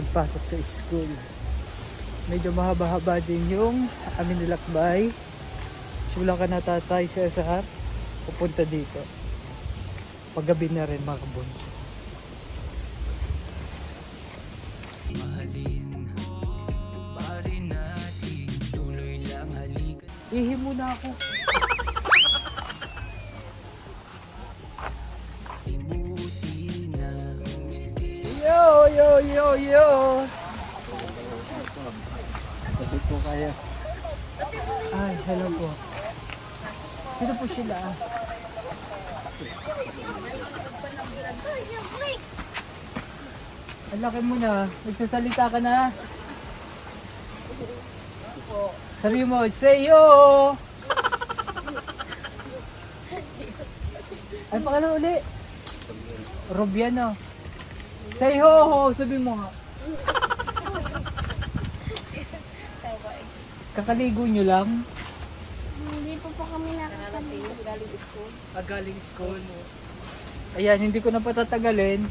Pasok sa school. Medyo mahaba-haba din yung aming nilakbay. Simula ka na tatay sa SR, pupunta dito. Paggabi na rin mga kabunso. Mahalin, pari natin, tuloy lang halik. Ihi muna ako. Yo, yo, yo, yo. Sabi po kayo. Ay, hello po. Sino po sila? Ang laki mo na. Nagsasalita ka na. Sabi mo, say yo! Ay, pakala uli. Robiano. Say ho ho, sabi mo nga. Kakaligo nyo lang? Hindi po kami nakakaligo. Galing school. Galing school. Ayan, hindi ko na patatagalin.